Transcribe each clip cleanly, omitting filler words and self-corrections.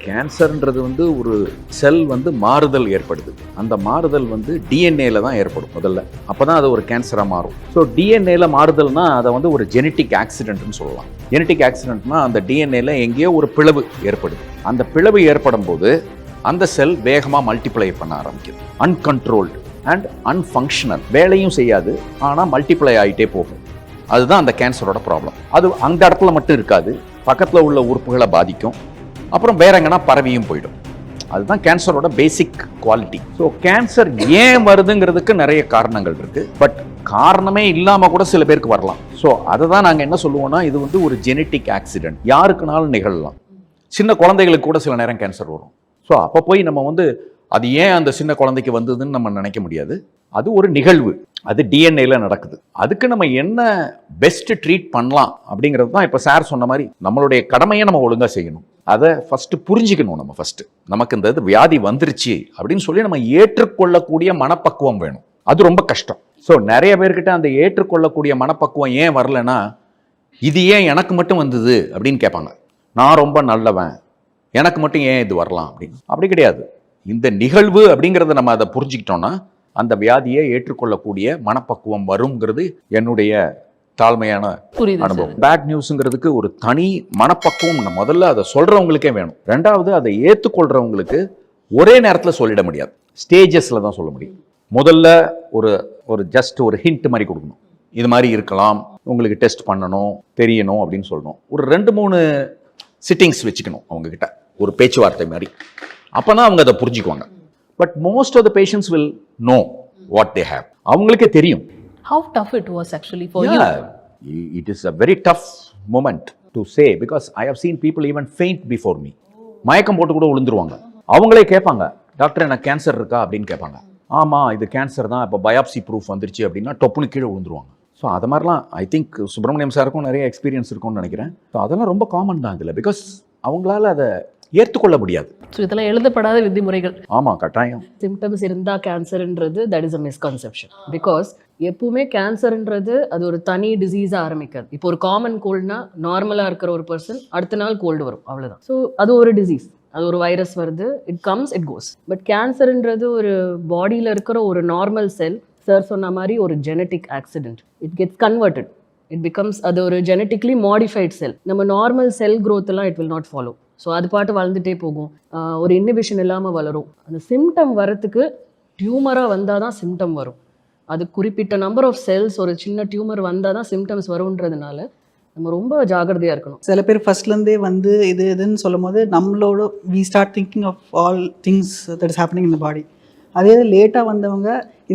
கேன்சர்ன்றது வந்து ஒரு செல் வந்து மாறுதல் ஏற்படுது. அந்த மாறுதல் வந்து டிஎன்ஏல தான் ஏற்படும் முதல்ல. அப்போ தான் அது ஒரு கேன்சராக மாறும். ஸோ டிஎன்ஏல மாறுதல்னா அதை வந்து ஒரு ஜெனட்டிக் ஆக்சிடென்ட்னு சொல்லலாம். ஜெனட்டிக் ஆக்சிடென்ட்னா அந்த டிஎன்ஏல எங்கேயோ ஒரு பிளவு ஏற்படுது. அந்த பிளவு ஏற்படும் போது அந்த செல் வேகமாக மல்டிப்ளை பண்ண ஆரம்பிக்குது. Uncontrolled and unfunctional. வேலையும் செய்யாது, ஆனால் மல்டிப்ளை ஆகிட்டே போகும். அதுதான் அந்த கேன்சரோட ப்ராப்ளம். அது அந்த இடத்துல மட்டும் இருக்காது, பக்கத்தில் உள்ள உறுப்புகளை பாதிக்கும், அப்புறம் வேற எங்கன்னா பரவியும் போயிடும். அதுதான் கேன்சரோட பேசிக் குவாலிட்டி. ஸோ கேன்சர் ஏன் வருதுங்கிறதுக்கு நிறைய காரணங்கள் இருக்கு. பட் காரணமே இல்லாமல் கூட சில பேருக்கு வரலாம். ஸோ அதை தான் நாங்கள் என்ன சொல்லுவோம்னா, இது வந்து ஒரு ஜெனட்டிக் ஆக்சிடென்ட், யாருக்குனாலும் நிகழலாம். சின்ன குழந்தைகளுக்கு கூட சில நேரம் கேன்சர் வரும். ஸோ அப்போ போய் நம்ம வந்து அது ஏன் அந்த சின்ன குழந்தைக்கு வந்ததுன்னு நம்ம நினைக்க முடியாது. அது ஒரு நிகழ்வு, அது டிஎன்ஏல நடக்குது. அதுக்கு நம்ம என்ன பெஸ்ட் ட்ரீட் பண்ணலாம் அப்படிங்கிறது தான் இப்போ சார் சொன்ன மாதிரி நம்மளுடைய கடமையை நம்ம ஒழுங்காக செய்யணும். அதை ஃபர்ஸ்ட் புரிஞ்சுக்கணும். நம்ம ஃபர்ஸ்ட் நமக்கு இந்த வியாதி வந்துருச்சு அப்படின்னு சொல்லி நம்ம ஏற்றுக்கொள்ளக்கூடிய மனப்பக்குவம் வேணும். அது ரொம்ப கஷ்டம். ஸோ நிறைய பேர்கிட்ட அந்த ஏற்றுக்கொள்ளக்கூடிய மனப்பக்குவம் ஏன் வரலன்னா, இது ஏன் எனக்கு மட்டும் வந்தது அப்படின்னு கேட்பாங்க. நான் ரொம்ப நல்லவன், எனக்கு மட்டும் ஏன் இது வரலாம் அப்படின்னு. அப்படி கிடையாது. இந்த நிகழ்வு அப்படிங்கிறத நம்ம அதை புரிஞ்சுக்கிட்டோம்னா அந்த வியாதியை ஏற்றுக்கொள்ளக்கூடிய மனப்பக்குவம் வருங்கிறது என்னுடைய தாழ்மையான அனுபவம். பேட் நியூஸ்ங்கிறதுக்கு ஒரு தனி மனப்பக்குவம் முதல்ல அதை சொல்றவங்களுக்கே வேணும். ரெண்டாவது, அதை ஏற்றுக்கொள்றவங்களுக்கு ஒரே நேரத்தில் சொல்லிட முடியாது, ஸ்டேஜஸ்ல தான் சொல்ல முடியும். முதல்ல ஒரு ஜஸ்ட் ஒரு ஹிண்ட் மாதிரி கொடுக்கணும். இது மாதிரி இருக்கலாம், உங்களுக்கு டெஸ்ட் பண்ணணும், தெரியணும் அப்படின்னு சொல்லணும். ஒரு 2-3 சிட்டிங்ஸ் வச்சுக்கணும் அவங்க கிட்ட, ஒரு பேச்சுவார்த்தை மாதிரி. அப்பதான் அவங்க அதை புரிஞ்சுக்குவாங்க. But most of the patients will know what they have. அவங்களுக்கே தெரியும். How tough it was actually for you? It is a very tough moment to say because I have seen people even faint before me. மயக்கம் போட்டு கூட விழுந்துருவாங்க. அவங்களே கேட்பாங்க, doctor எனக்கு cancer இருக்கா அப்படின்னு கேட்பாங்க. ஆமாம், இது கேன்சர் தான், இப்போ பயாப்சி ப்ரூஃப் வந்துருச்சு அப்படின்னா டொப்புன்னு கீழே விழுந்துருவாங்க. ஸோ அது மாதிரிலாம் ஐ திங்க் சுப்பிரமணியம் சாருக்கும் நிறைய எக்ஸ்பீரியன்ஸ் இருக்கும்னு நினைக்கிறேன். ஸோ அதெல்லாம் ரொம்ப காமன் தான் இதில். பிகாஸ் அவங்களால அதை ஏற்றுக்கொள்ள முடியாது. ஸோ இதெல்லாம் எழுதப்படாத விதிமுறைகள். ஆமாம், கட்டாயம். சிம்டம்ஸ் இருந்தால் கேன்சர்ன்றது that is a misconception. Because எப்பவுமே கேன்சர்ன்றது அது ஒரு தனி டிசீஸாக ஆரம்பிக்காது. இப்போ ஒரு காமன் கோல்டுனா நார்மலாக இருக்கிற ஒரு பர்சன் அடுத்த நாள் கோல்டு வரும், அவ்வளோதான். ஸோ அது ஒரு டிசீஸ், அது ஒரு வைரஸ் வருது, it comes it goes. But கேன்சர்ன்றது ஒரு பாடியில் இருக்கிற ஒரு நார்மல் செல், சார் சொன்ன மாதிரி ஒரு genetic accident. It gets converted, it becomes அது ஒரு ஜெனட்டிக்லி மாடிஃபைட் செல். நம்ம நார்மல் செல் க்ரோத் எல்லாம் it will not follow. So அது பாட்டு வளர்ந்துட்டே போகும், ஒரு இன்ஹிபிஷன் இல்லாமல் வளரும். அந்த சிம்டம் வரத்துக்கு டியூமராக வந்தால் தான் சிம்டம் வரும். அது குறிப்பிட்ட நம்பர் ஆஃப் செல்ஸ், ஒரு சின்ன டியூமர் வந்தால் தான் சிம்டம்ஸ் வரும்ன்றதுனால நம்ம ரொம்ப ஜாகிரதையாக இருக்கணும். சில பேர் ஃபர்ஸ்ட்லேருந்தே வந்து இதுன்னு சொல்லும் போது நம்மளோட we start thinking of all things that is happening in the body. அதே லேட்டாக வந்தவங்க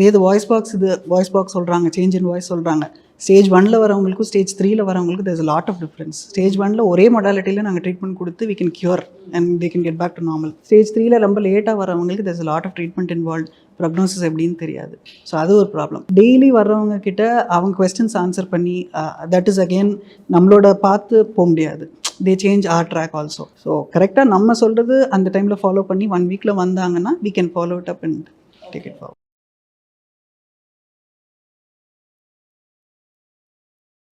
இது வாய்ஸ் பாக்ஸ் சொல்கிறாங்க, சேஞ்ச் இன் வாய்ஸ் சொல்கிறாங்க. ஸ்டேஜ் 1ல் வரவங்களுக்கும் ஸ்டேஜ் 3ல் வரவங்களுக்கு there's a lot of difference. Stage 1ல் ஒரே மொடாலிட்டியில் நாங்கள் ட்ரீட்மெண்ட் கொடுத்து we can cure and they can get back to normal. Stage 3ல் ரொம்ப லேட்டாக வரவங்களுக்கு there's a lot of treatment involved. ப்ரக்னோசிஸ் எப்படின்னு தெரியாது. ஸோ அது ஒரு ப்ராப்ளம். டெய்லி வர்றவங்க கிட்ட அவங்க கொஸ்டின்ஸ் ஆன்சர் பண்ணி தட் இஸ் அகெயின் நம்மளோட பார்த்து போக முடியாது. They change our track also. So கரெக்டாக நம்ம சொல்கிறது அந்த டைமில் ஃபாலோ பண்ணி 1 வீக்கில் வந்தாங்கன்னா we can follow it up and take it forward.